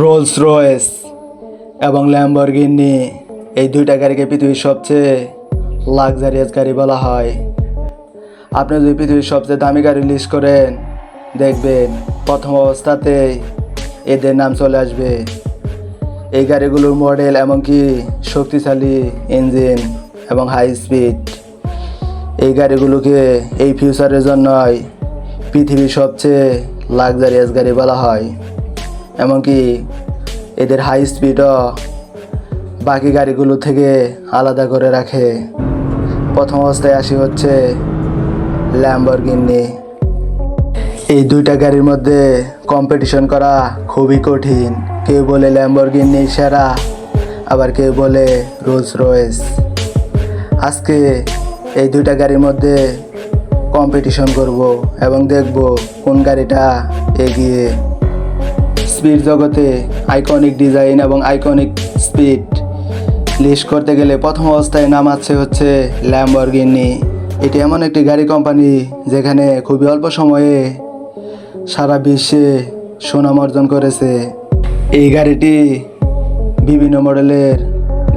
Rolls Royce এবং Lamborghini এই দুইটা গাড়িকে পৃথিবীর সবচেয়ে লাক্সারিয়াস গাড়ি বলা হয়। আপনি যদি পৃথিবীর সবচেয়ে দামি গাড়ি লিস্ট করেন, দেখবেন প্রথম অবস্থাতেই এদের নাম চলে আসবে। এই গাড়িগুলোর মডেল এমনকি শক্তিশালী ইঞ্জিন এবং হাই স্পিড। এই গাড়িগুলোকে এই ফিউচারের জন্যই পৃথিবীর সবচেয়ে লাক্সারিয়াস গাড়ি বলা হয়। এমনকি এদের হাই স্পিডও বাকি গাড়িগুলো থেকে আলাদা করে রাখে। প্রথম অবস্থায় আসি হচ্ছে ল্যাম্বরগিনি। এই দুইটা গাড়ির মধ্যে কম্পিটিশন করা খুবই কঠিন। কেউ বলে ল্যাম্বরগিনি সেরা, আবার কেউ বলে রোলস রয়েস। আজকে এই দুইটা গাড়ির মধ্যে কম্পিটিশন করব এবং দেখব কোন গাড়িটা এগিয়ে। স্পিড জগতে আইকনিক ডিজাইন এবং আইকনিক স্পিড লিস্ট করতে গেলে প্রথম অবস্থায় নাম আছে হচ্ছে ল্যাম্বরগিনি। এটি এমন একটি গাড়ি কোম্পানি যেখানে খুবই অল্প সময়ে সারা বিশ্বে সুনাম অর্জন করেছে। এই গাড়িটি বিভিন্ন মডেলের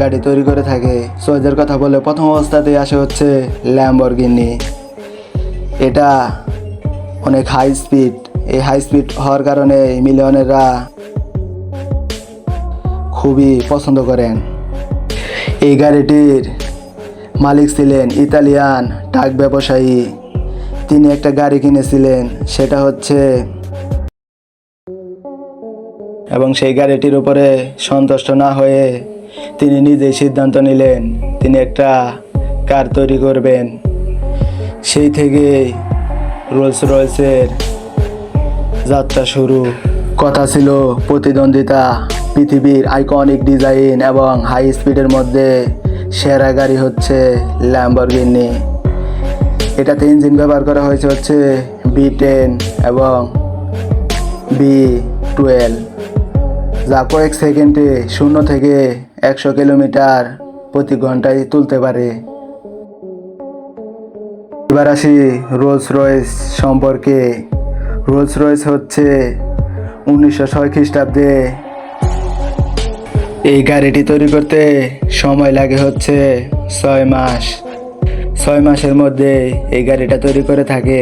গাড়ি তৈরি করে থাকে। চয়েসের কথা বলে প্রথম অবস্থাতেই আসে হচ্ছে ল্যাম্বরগিনি। এটা অনেক হাই স্পিড। এই হাই স্পিড হওয়ার কারণে মিলিয়নেররা খুবই পছন্দ করেন। এই গাড়িটির মালিক ছিলেন ইতালিয়ান ট্রাক ব্যবসায়ী। তিনি একটা গাড়ি কিনেছিলেন, সেটা হচ্ছে, এবং সেই গাড়িটির উপরে সন্তুষ্ট না হয়ে তিনি নিজেই সিদ্ধান্ত নিলেন তিনি একটা কার তৈরি করবেন। সেই থেকেই রোলস রয়েসের যাত্রা শুরু। কথা ছিল প্রতিদ্বন্দ্বিতা, পৃথিবীর আইকনিক ডিজাইন এবং হাই স্পিডের মধ্যে সেরা গাড়ি হচ্ছে ল্যাম্বরগিনি। এটাতে ইঞ্জিন ব্যবহার করা হয়েছে হচ্ছে B10 এবং B12, যা কয়েক সেকেন্ডে 0 থেকে 100 কিলোমিটার প্রতি ঘন্টায় তুলতে পারে। এবার আসি রোলস রয়েস সম্পর্কে। রোলস রয়েস হচ্ছে 1906 খ্রিস্টাব্দে। এই গাড়িটি তৈরি করতে সময় লাগে হচ্ছে 6 মাস। 6 মাসের মধ্যে এই গাড়িটা তৈরি করে থাকে।